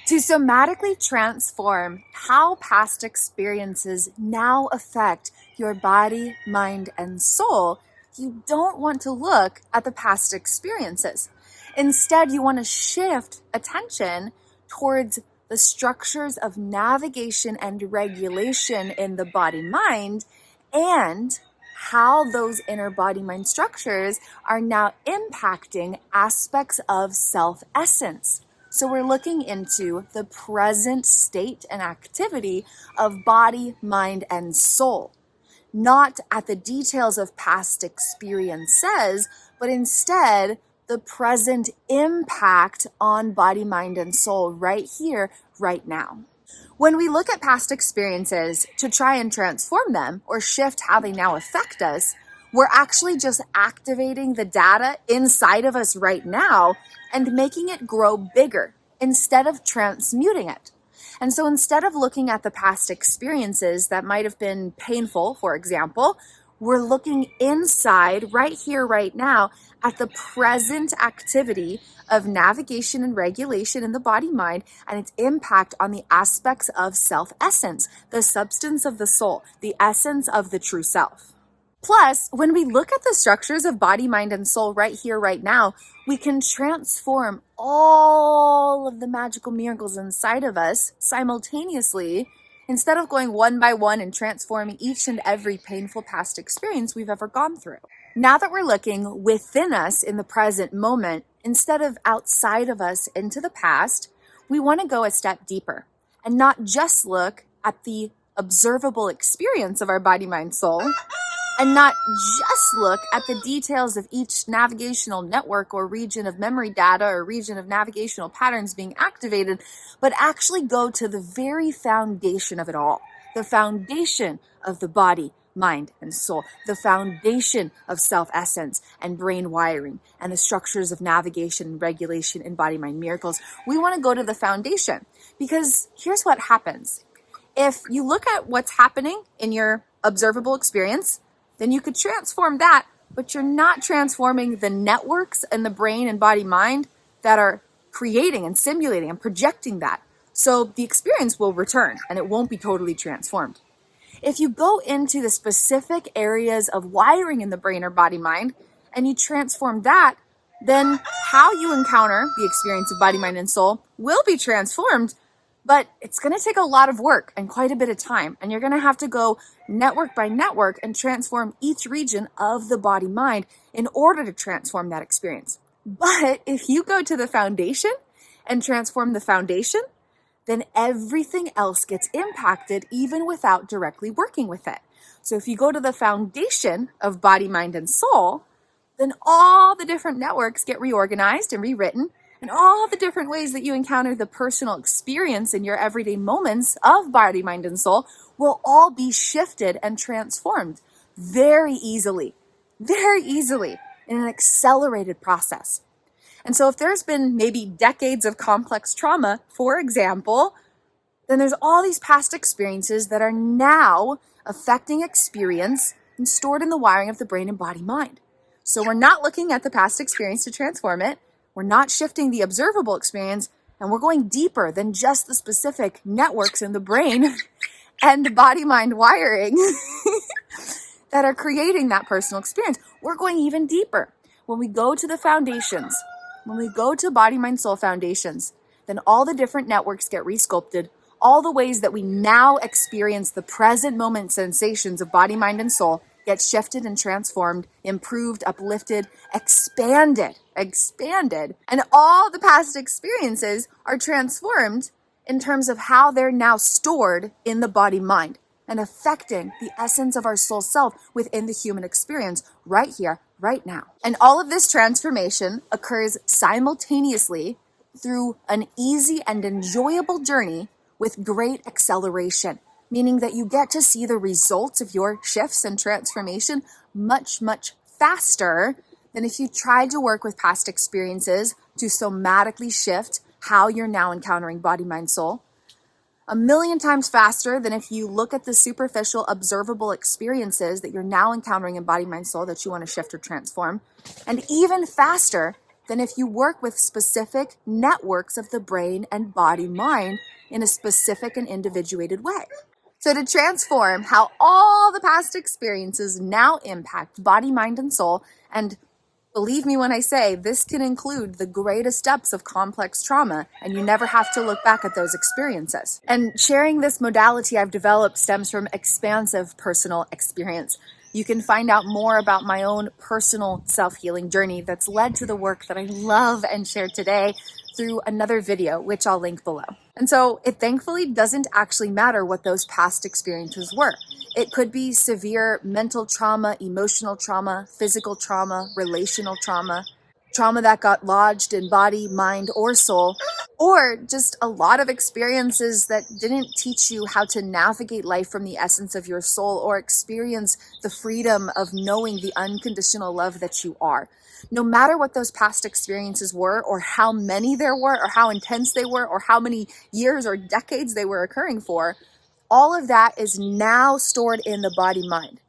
To somatically transform how past experiences now affect your body, mind, and soul, you don't want to look at the past experiences. Instead, you want to shift attention towards the structures of navigation and regulation in the body-mind and how those inner body-mind structures are now impacting aspects of self-essence. So we're looking into the present state and activity of body, mind, and soul. Not at the details of past experiences, but instead the present impact on body, mind, and soul right here, right now. When we look at past experiences to try and transform them or shift how they now affect us, we're actually just activating the data inside of us right now and making it grow bigger instead of transmuting it. And so instead of looking at the past experiences that might have been painful, for example, we're looking inside right here, right now at the present activity of navigation and regulation in the body-mind and its impact on the aspects of self-essence, the substance of the soul, the essence of the true self. Plus, when we look at the structures of body, mind, and soul right here, right now, we can transform all of the magical miracles inside of us simultaneously instead of going one by one and transforming each and every painful past experience we've ever gone through. Now that we're looking within us in the present moment, instead of outside of us into the past, we want to go a step deeper and not just look at the observable experience of our body, mind, soul, and not just look at the details of each navigational network or region of memory data or region of navigational patterns being activated, but actually go to the very foundation of it all, the foundation of the body, mind, and soul, the foundation of self-essence and brain wiring and the structures of navigation and regulation in body-mind miracles. We want to go to the foundation because here's what happens. If you look at what's happening in your observable experience, then you could transform that, but you're not transforming the networks in the brain and body-mind that are creating and simulating and projecting that. So the experience will return and it won't be totally transformed. If you go into the specific areas of wiring in the brain or body-mind and you transform that, then how you encounter the experience of body, mind, and soul will be transformed, but it's going to take a lot of work and quite a bit of time. And you're going to have to go network by network and transform each region of the body-mind in order to transform that experience. But if you go to the foundation and transform the foundation, then everything else gets impacted even without directly working with it. So if you go to the foundation of body, mind, and soul, then all the different networks get reorganized and rewritten, and all the different ways that you encounter the personal experience in your everyday moments of body, mind, and soul will all be shifted and transformed very easily in an accelerated process. And so if there's been maybe decades of complex trauma, for example, then there's all these past experiences that are now affecting experience and stored in the wiring of the brain and body mind. So we're not looking at the past experience to transform it. We're not shifting the observable experience, and we're going deeper than just the specific networks in the brain and the body-mind wiring that are creating that personal experience. We're going even deeper. When we go to the foundations, when we go to body-mind-soul foundations, then all the different networks get resculpted, all the ways that we now experience the present moment sensations of body, mind, and soul get shifted and transformed, improved, uplifted, expanded, and all the past experiences are transformed in terms of how they're now stored in the body-mind and affecting the essence of our soul self within the human experience right here, right now. And all of this transformation occurs simultaneously through an easy and enjoyable journey with great acceleration, meaning that you get to see the results of your shifts and transformation much, much faster than if you tried to work with past experiences to somatically shift how you're now encountering body, mind, soul. 1,000,000 times faster than if you look at the superficial, observable experiences that you're now encountering in body, mind, soul that you want to shift or transform. And even faster than if you work with specific networks of the brain and body-mind in a specific and individuated way. So to transform how all the past experiences now impact body, mind, and soul, and believe me when I say this can include the greatest depths of complex trauma, and you never have to look back at those experiences. And sharing this modality I've developed stems from expansive personal experience. You can find out more about my own personal self-healing journey that's led to the work that I love and share today through another video, which I'll link below. And so it thankfully doesn't actually matter what those past experiences were. It could be severe mental trauma, emotional trauma, physical trauma, relational trauma, trauma that got lodged in body, mind, or soul, or just a lot of experiences that didn't teach you how to navigate life from the essence of your soul or experience the freedom of knowing the unconditional love that you are. No matter what those past experiences were, or how many there were, or how intense they were, or how many years or decades they were occurring for, all of that is now stored in the body-mind.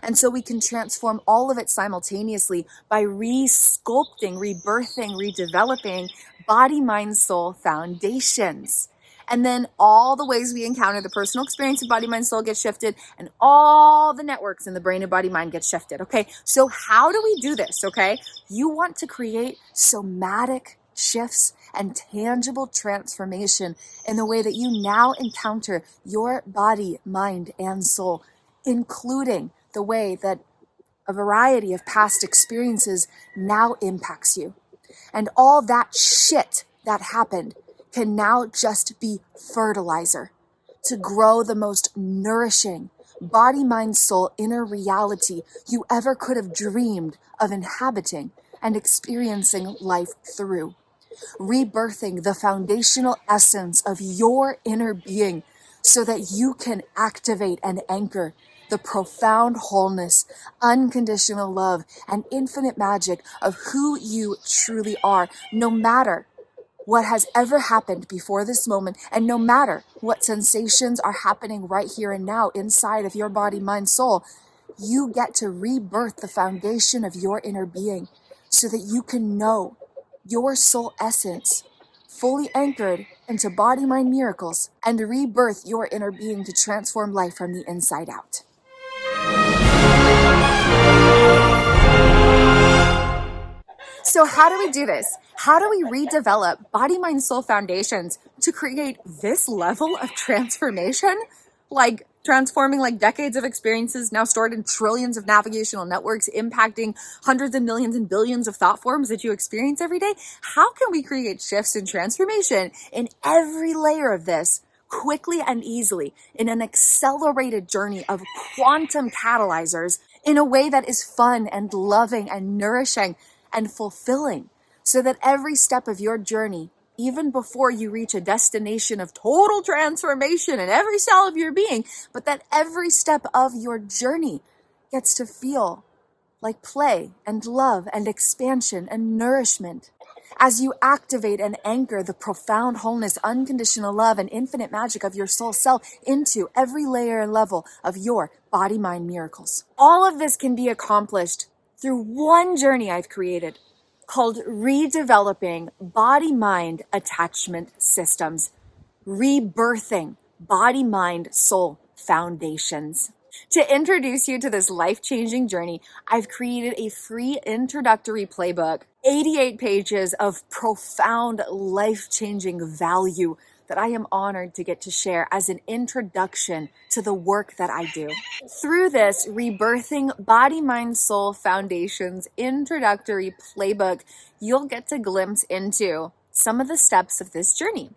And so we can transform all of it simultaneously by re-sculpting, rebirthing, redeveloping body-mind-soul foundations. And then all the ways we encounter the personal experience of body, mind, soul gets shifted, and all the networks in the brain and body, mind get shifted. Okay, so how do we do this? Okay, you want to create somatic shifts and tangible transformation in the way that you now encounter your body, mind, and soul, including the way that a variety of past experiences now impacts you. And all that shit that happened can now just be fertilizer to grow the most nourishing body, mind, soul inner reality you ever could have dreamed of inhabiting and experiencing life through. Rebirthing the foundational essence of your inner being so that you can activate and anchor the profound wholeness, unconditional love, and infinite magic of who you truly are, no matter what has ever happened before this moment, and no matter what sensations are happening right here and now inside of your body, mind, soul. You get to rebirth the foundation of your inner being so that you can know your soul essence fully anchored into body, mind miracles, and rebirth your inner being to transform life from the inside out. So how do we do this? How do we redevelop body, mind, soul foundations to create this level of transformation? Like transforming like decades of experiences now stored in trillions of navigational networks, impacting hundreds of millions and billions of thought forms that you experience every day? How can we create shifts and transformation in every layer of this quickly and easily in an accelerated journey of quantum catalyzers in a way that is fun and loving and nourishing and fulfilling, so that every step of your journey, even before you reach a destination of total transformation in every cell of your being, but that every step of your journey gets to feel like play and love and expansion and nourishment as you activate and anchor the profound wholeness, unconditional love, and infinite magic of your soul self into every layer and level of your body-mind miracles. All of this can be accomplished through one journey I've created called Redeveloping Body-Mind Attachment Systems, Rebirthing Body-Mind-Soul Foundations. To introduce you to this life-changing journey, I've created a free introductory playbook, 88 pages of profound life-changing value that I am honored to get to share as an introduction to the work that I do. Through this Rebirthing Body-Mind-Soul Foundations introductory playbook, you'll get to glimpse into some of the steps of this journey.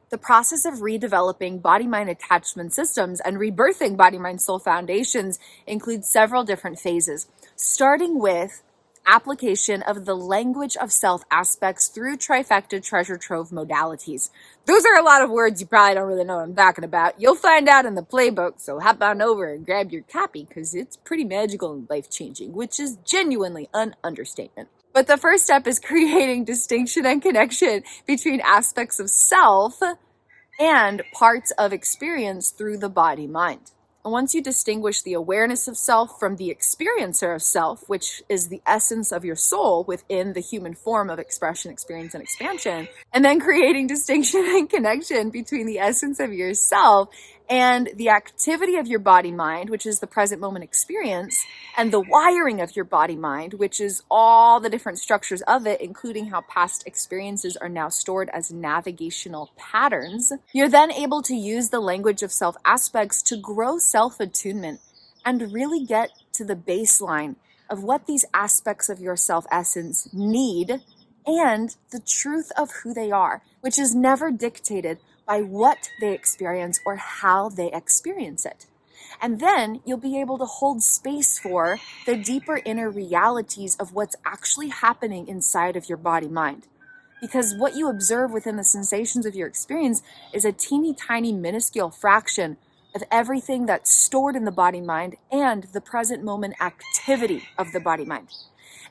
The process of redeveloping body-mind attachment systems and rebirthing body-mind-soul foundations includes several different phases, starting with application of the language of self aspects through trifecta treasure trove modalities. Those are a lot of words you probably don't really know what I'm talking about. You'll find out in the playbook, so hop on over and grab your copy because it's pretty magical and life-changing, which is genuinely an understatement. But the first step is creating distinction and connection between aspects of self and parts of experience through the body-mind. And once you distinguish the awareness of self from the experiencer of self, which is the essence of your soul within the human form of expression, experience, and expansion, and then creating distinction and connection between the essence of yourself and the activity of your body-mind, which is the present moment experience, and the wiring of your body-mind, which is all the different structures of it, including how past experiences are now stored as navigational patterns, you're then able to use the language of self aspects to grow self-attunement and really get to the baseline of what these aspects of your self-essence need and the truth of who they are, which is never dictated by what they experience or how they experience it. And then you'll be able to hold space for the deeper inner realities of what's actually happening inside of your body-mind. Because what you observe within the sensations of your experience is a teeny tiny minuscule fraction of everything that's stored in the body-mind and the present moment activity of the body-mind.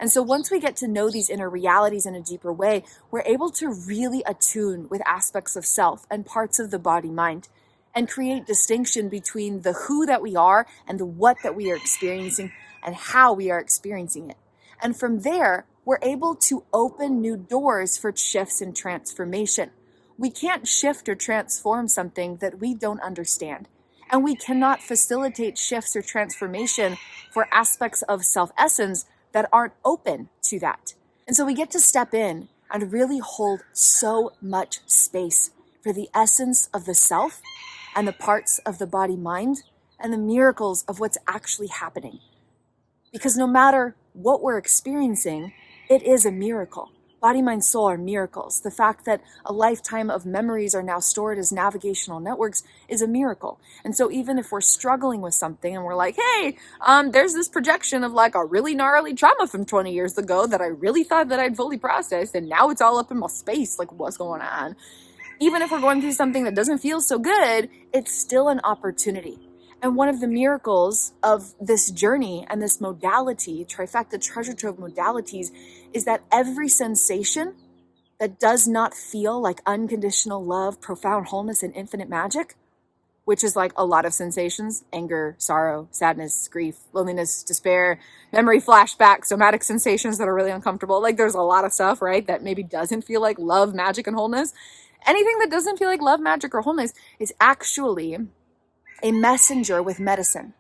And so once we get to know these inner realities in a deeper way, we're able to really attune with aspects of self and parts of the body-mind and create distinction between the who that we are and the what that we are experiencing and how we are experiencing it. And from there, we're able to open new doors for shifts and transformation. We can't shift or transform something that we don't understand. And we cannot facilitate shifts or transformation for aspects of self-essence that aren't open to that. And so we get to step in and really hold so much space for the essence of the self and the parts of the body-mind and the miracles of what's actually happening. Because no matter what we're experiencing, it is a miracle. Body, mind, soul are miracles. The fact that a lifetime of memories are now stored as navigational networks is a miracle. And so even if we're struggling with something and we're like, hey, there's this projection of like a really gnarly trauma from 20 years ago that I really thought that I'd fully processed, and now it's all up in my space, like what's going on? Even if we're going through something that doesn't feel so good, it's still an opportunity. And one of the miracles of this journey and this modality, trifecta treasure trove modalities, is that every sensation that does not feel like unconditional love, profound wholeness, and infinite magic, which is like a lot of sensations, anger, sorrow, sadness, grief, loneliness, despair, memory flashback, somatic sensations that are really uncomfortable. Like there's a lot of stuff, right, that maybe doesn't feel like love, magic, and wholeness. Anything that doesn't feel like love, magic, or wholeness is actually a messenger with medicine.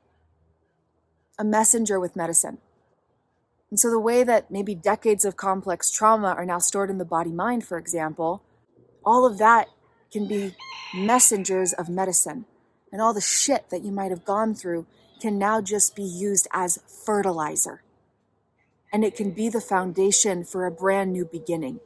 A messenger with medicine. And so the way that maybe decades of complex trauma are now stored in the body-mind, for example, all of that can be messengers of medicine. And all the shit that you might have gone through can now just be used as fertilizer. And it can be the foundation for a brand new beginning,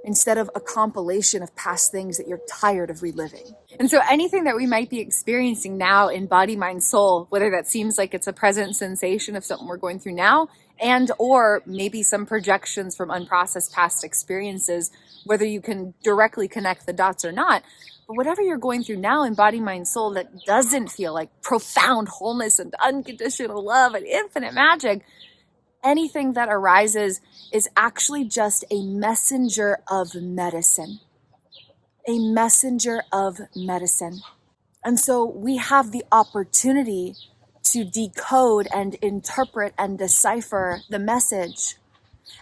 instead of a compilation of past things that you're tired of reliving. And so anything that we might be experiencing now in body, mind, soul, whether that seems like it's a present sensation of something we're going through now, and or maybe some projections from unprocessed past experiences, whether you can directly connect the dots or not, but whatever you're going through now in body, mind, soul that doesn't feel like profound wholeness and unconditional love and infinite magic, anything that arises is actually just a messenger of medicine. A messenger of medicine. And so we have the opportunity to decode and interpret and decipher the message,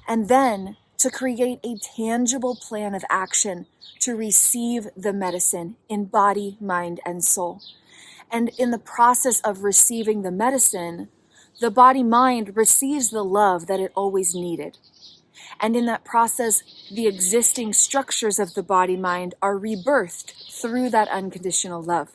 and then to create a tangible plan of action to receive the medicine in body, mind, and soul. And in the process of receiving the medicine, the body-mind receives the love that it always needed. And in that process, the existing structures of the body-mind are rebirthed through that unconditional love.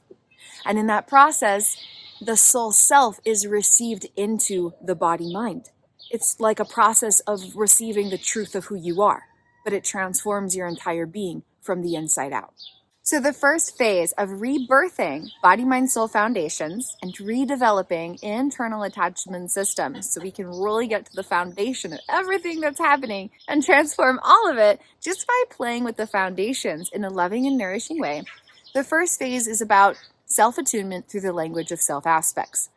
And in that process, the soul self is received into the body-mind. It's like a process of receiving the truth of who you are, but it transforms your entire being from the inside out. So the first phase of rebirthing body, mind, soul foundations and redeveloping internal attachment systems so we can really get to the foundation of everything that's happening and transform all of it just by playing with the foundations in a loving and nourishing way. The first phase is about self-attunement through the language of self aspects.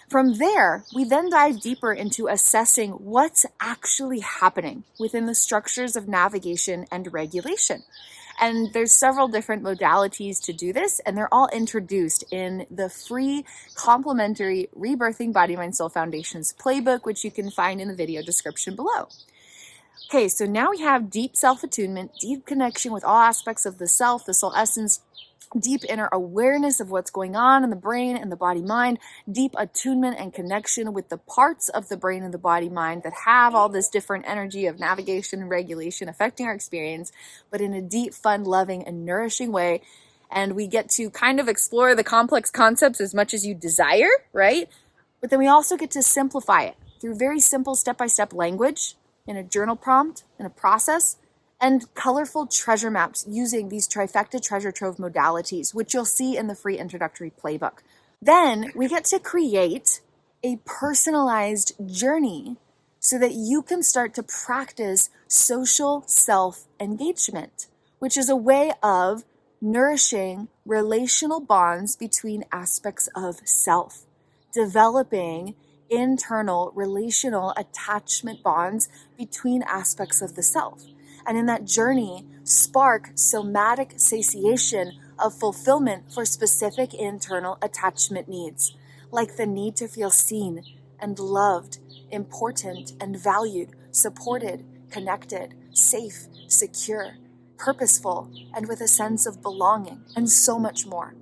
From there, we then dive deeper into assessing what's actually happening within the structures of navigation and regulation. And there's several different modalities to do this, and they're all introduced in the free complimentary Rebirthing Body-Mind-Soul Foundation's playbook, which you can find in the video description below. Okay, so now we have deep self-attunement, deep connection with all aspects of the self, the soul essence, deep inner awareness of what's going on in the brain and the body-mind, deep attunement and connection with the parts of the brain and the body-mind that have all this different energy of navigation and regulation affecting our experience, but in a deep, fun, loving, and nourishing way. And we get to kind of explore the complex concepts as much as you desire, right? But then we also get to simplify it through very simple step-by-step language, in a journal prompt, in a process, and colorful treasure maps using these trifecta treasure trove modalities, which you'll see in the free introductory playbook. Then we get to create a personalized journey so that you can start to practice social self-engagement, which is a way of nourishing relational bonds between aspects of self, developing internal relational attachment bonds between aspects of the self. And in that journey, spark somatic satiation of fulfillment for specific internal attachment needs, like the need to feel seen and loved, important and valued, supported, connected, safe, secure, purposeful, and with a sense of belonging, and so much more.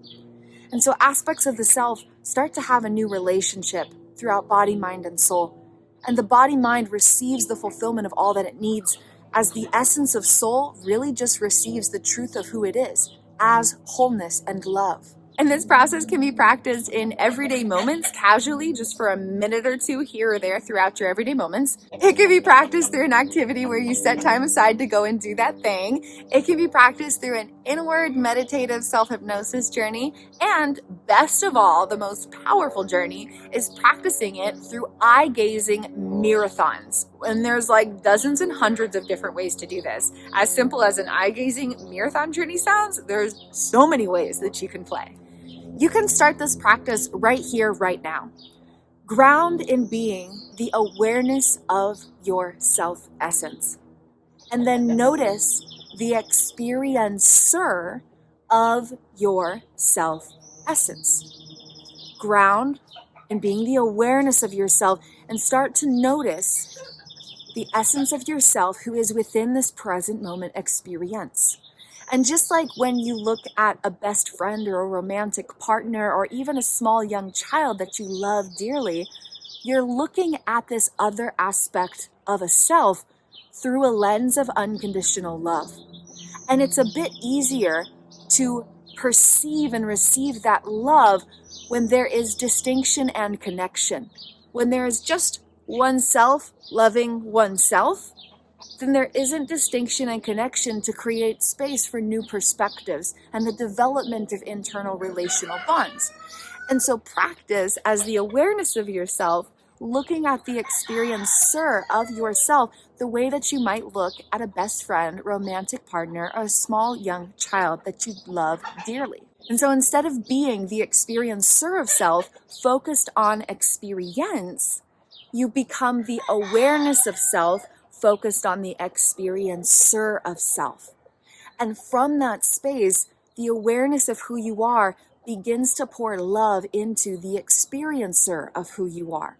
And so aspects of the self start to have a new relationship throughout body, mind, and soul. And the body-mind receives the fulfillment of all that it needs, as the essence of soul really just receives the truth of who it is as wholeness and love. And this process can be practiced in everyday moments, casually, just for a minute or two here or there throughout your everyday moments. It can be practiced through an activity where you set time aside to go and do that thing. It can be practiced through an inward meditative self-hypnosis journey. And best of all, the most powerful journey is practicing it through eye-gazing marathons. And there's like dozens and hundreds of different ways to do this. As simple as an eye-gazing marathon journey sounds, there's so many ways that you can play. You can start this practice right here, right now. Ground in being the awareness of your self-essence. And then notice the experiencer of your self-essence. Ground in being the awareness of yourself and start to notice the essence of yourself who is within this present moment experience. And just like when you look at a best friend or a romantic partner or even a small young child that you love dearly, you're looking at this other aspect of a self through a lens of unconditional love. And it's a bit easier to perceive and receive that love when there is distinction and connection. When there is just oneself loving oneself, then there isn't distinction and connection to create space for new perspectives and the development of internal relational bonds. And so practice as the awareness of yourself, looking at the experiencer of yourself the way that you might look at a best friend, romantic partner, or a small young child that you love dearly. And so instead of being the experiencer of self, focused on experience, you become the awareness of self, focused on the experiencer of self. And from that space, the awareness of who you are begins to pour love into the experiencer of who you are.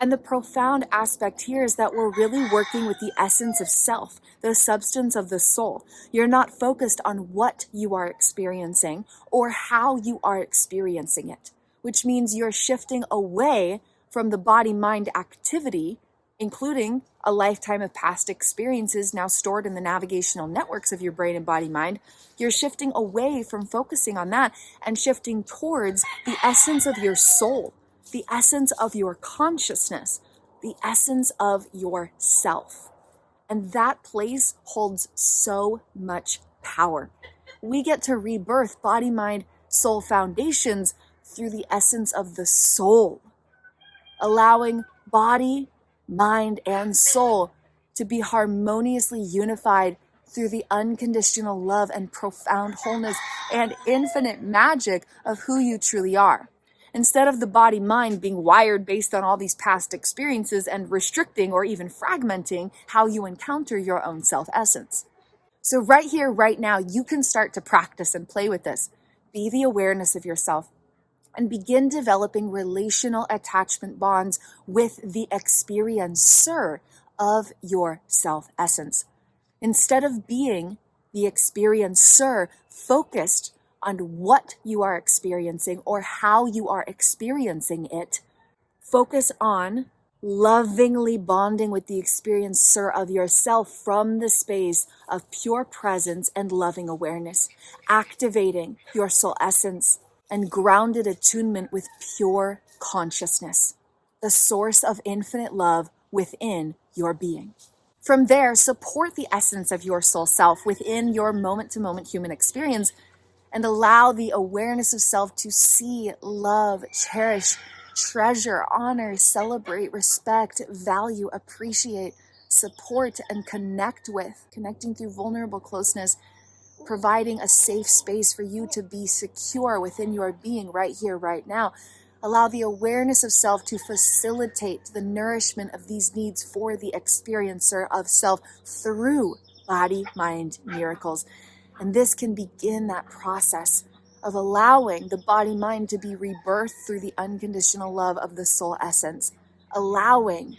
And the profound aspect here is that we're really working with the essence of self, the substance of the soul. You're not focused on what you are experiencing or how you are experiencing it, which means you're shifting away from the body-mind activity, including a lifetime of past experiences now stored in the navigational networks of your brain and body-mind. You're shifting away from focusing on that and shifting towards the essence of your soul, the essence of your consciousness, the essence of yourself. And that place holds so much power. We get to rebirth body-mind-soul foundations through the essence of the soul, allowing body, mind, and soul to be harmoniously unified through the unconditional love and profound wholeness and infinite magic of who you truly are. Instead of the body-mind being wired based on all these past experiences and restricting or even fragmenting how you encounter your own self-essence. So right here, right now, you can start to practice and play with this. Be the awareness of yourself and begin developing relational attachment bonds with the experiencer of your self essence. Instead of being the experiencer focused on what you are experiencing or how you are experiencing it, focus on lovingly bonding with the experiencer of yourself from the space of pure presence and loving awareness, activating your soul essence and grounded attunement with pure consciousness, the source of infinite love within your being. From there, support the essence of your soul self within your moment-to-moment human experience and allow the awareness of self to see, love, cherish, treasure, honor, celebrate, respect, value, appreciate, support, and connect with, connecting through vulnerable closeness, providing a safe space for you to be secure within your being right here, right now. Allow the awareness of self to facilitate the nourishment of these needs for the experiencer of self through body, mind, miracles. And this can begin that process of allowing the body-mind to be rebirthed through the unconditional love of the soul essence, allowing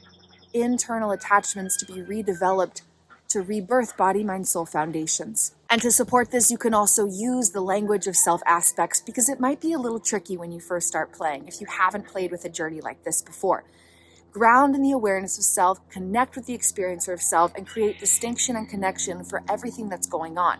internal attachments to be redeveloped to rebirth body-mind-soul foundations. And to support this, you can also use the language of self aspects because it might be a little tricky when you first start playing if you haven't played with a journey like this before. Ground in the awareness of self, connect with the experiencer of self, and create distinction and connection for everything that's going on.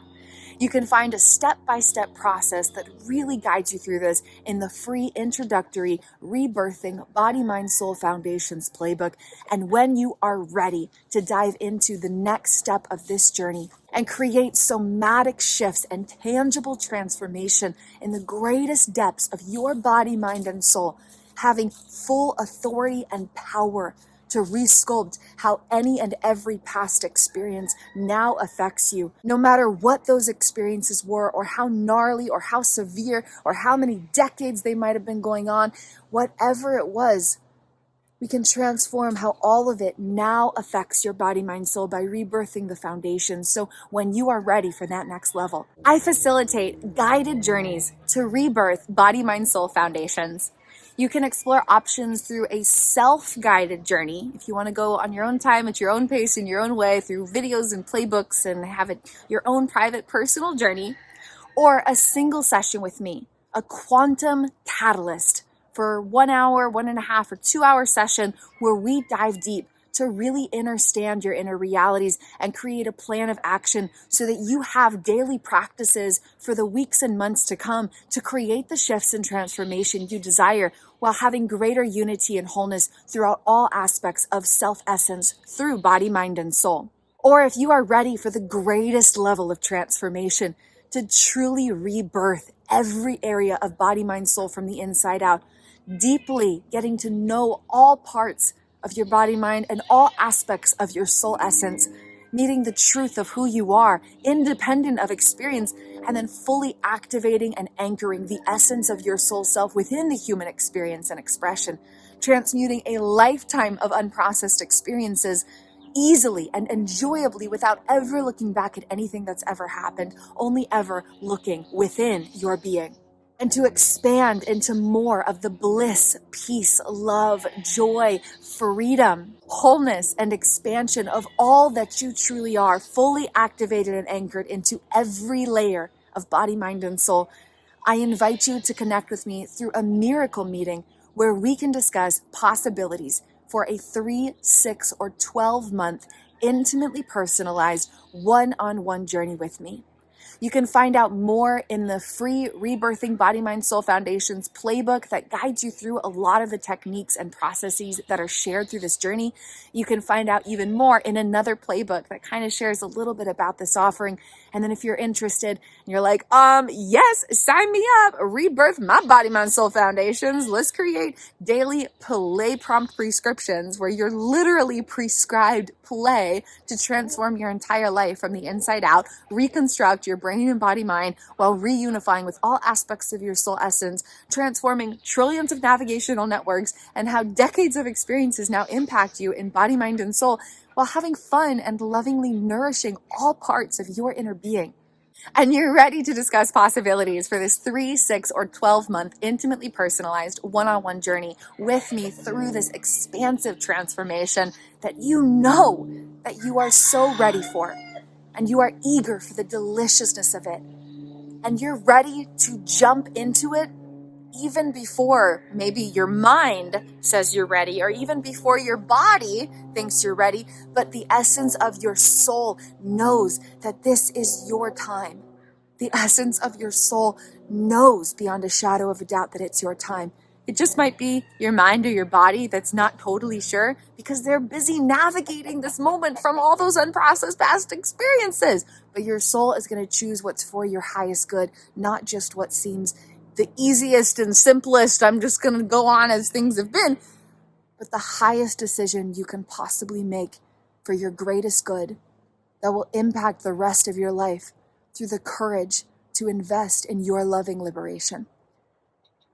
You can find a step-by-step process that really guides you through this in the free introductory Rebirthing Body-Mind-Soul Foundations playbook. And when you are ready to dive into the next step of this journey and create somatic shifts and tangible transformation in the greatest depths of your body, mind, and soul, having full authority and power to resculpt how any and every past experience now affects you, no matter what those experiences were or how gnarly or how severe or how many decades they might have been going on, whatever it was, we can transform how all of it now affects your body, mind, soul by rebirthing the foundation. So when you are ready for that next level, I facilitate guided journeys to rebirth body, mind, soul foundations. You can explore options through a self-guided journey if you want to go on your own time, at your own pace, in your own way, through videos and playbooks and have it your own private personal journey, or a single session with me, a quantum catalyst for 1 hour, 1.5 or 2 hour session where we dive deep to really understand your inner realities and create a plan of action so that you have daily practices for the weeks and months to come to create the shifts and transformation you desire while having greater unity and wholeness throughout all aspects of self-essence through body, mind, and soul. Or if you are ready for the greatest level of transformation to truly rebirth every area of body, mind, soul from the inside out, deeply getting to know all parts of your body, mind, and all aspects of your soul essence, meeting the truth of who you are, independent of experience, and then fully activating and anchoring the essence of your soul self within the human experience and expression, transmuting a lifetime of unprocessed experiences easily and enjoyably without ever looking back at anything that's ever happened, only ever looking within your being. And to expand into more of the bliss, peace, love, joy, freedom, wholeness, and expansion of all that you truly are, fully activated and anchored into every layer of body, mind, and soul. I invite you to connect with me through a miracle meeting where we can discuss possibilities for a 3, 6, or 12-month intimately personalized one-on-one journey with me. You can find out more in the free Rebirthing Body, Mind, Soul Foundations playbook that guides you through a lot of the techniques and processes that are shared through this journey. You can find out even more in another playbook that kind of shares a little bit about this offering. And then if you're interested and you're like, yes, sign me up, rebirth my Body, Mind, Soul Foundations. Let's create daily play prompt prescriptions where you're literally prescribed play to transform your entire life from the inside out, reconstruct your brain and body mind while reunifying with all aspects of your soul essence, transforming trillions of navigational networks, and how decades of experiences now impact you in body, mind, and soul while having fun and lovingly nourishing all parts of your inner being. And you're ready to discuss possibilities for this 3, 6, or 12-month intimately personalized one-on-one journey with me through this expansive transformation that you know that you are so ready for, and you are eager for the deliciousness of it, and you're ready to jump into it even before maybe your mind says you're ready, or even before your body thinks you're ready, but the essence of your soul knows that this is your time. The essence of your soul knows beyond a shadow of a doubt that it's your time. It just might be your mind or your body that's not totally sure because they're busy navigating this moment from all those unprocessed past experiences. But your soul is going to choose what's for your highest good, not just what seems the easiest and simplest. I'm just going to go on as things have been, but the highest decision you can possibly make for your greatest good that will impact the rest of your life through the courage to invest in your loving liberation.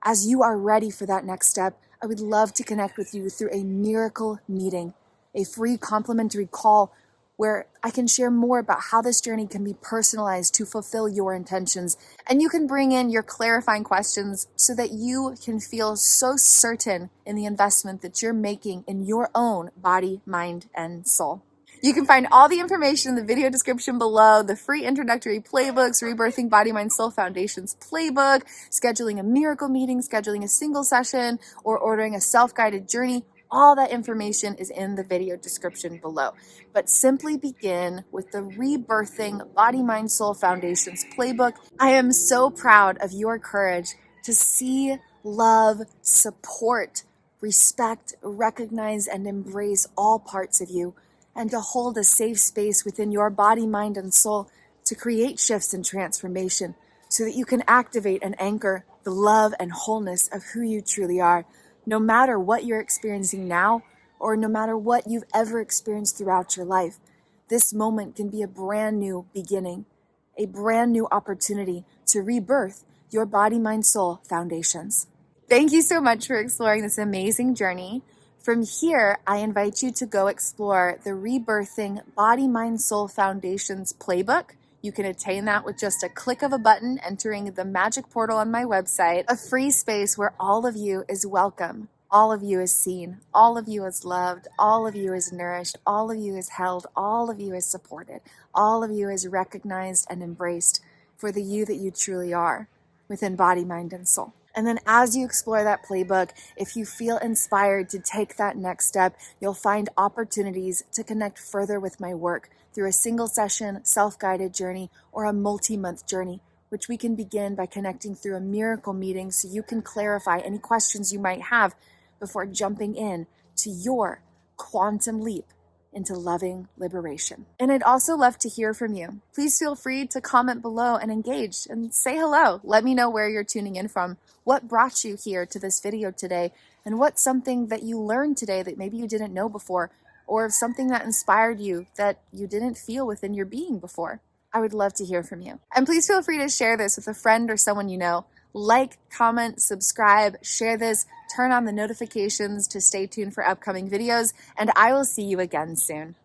As you are ready for that next step, I would love to connect with you through a miracle meeting, a free complimentary call where I can share more about how this journey can be personalized to fulfill your intentions. And you can bring in your clarifying questions so that you can feel so certain in the investment that you're making in your own body, mind, and soul. You can find all the information in the video description below, the free introductory playbooks, Rebirthing Body-Mind-Soul Foundation's playbook, scheduling a miracle meeting, scheduling a single session, or ordering a self-guided journey. All that information is in the video description below. But simply begin with the Rebirthing Body-Mind-Soul Foundation's playbook. I am so proud of your courage to see, love, support, respect, recognize, and embrace all parts of you, and to hold a safe space within your body, mind, and soul to create shifts and transformation so that you can activate and anchor the love and wholeness of who you truly are, no matter what you're experiencing now or no matter what you've ever experienced throughout your life. This moment can be a brand new beginning, a brand new opportunity to rebirth your body, mind, soul foundations. Thank you so much for exploring this amazing journey. From here, I invite you to go explore the Rebirthing Body-Mind-Soul Foundation's playbook. You can attain that with just a click of a button entering the magic portal on my website, a free space where all of you is welcome, all of you is seen, all of you is loved, all of you is nourished, all of you is held, all of you is supported, all of you is recognized and embraced for the you that you truly are within body, mind, and soul. And then as you explore that playbook, if you feel inspired to take that next step, you'll find opportunities to connect further with my work through a single session, self-guided journey, or a multi-month journey, which we can begin by connecting through a miracle meeting so you can clarify any questions you might have before jumping in to your quantum leap into loving liberation. And I'd also love to hear from you. Please feel free to comment below and engage and say hello. Let me know where you're tuning in from, what brought you here to this video today, and what's something that you learned today that maybe you didn't know before, or something that inspired you that you didn't feel within your being before. I would love to hear from you. And please feel free to share this with a friend or someone you know. Like, comment, subscribe, share this, turn on the notifications to stay tuned for upcoming videos, and I will see you again soon.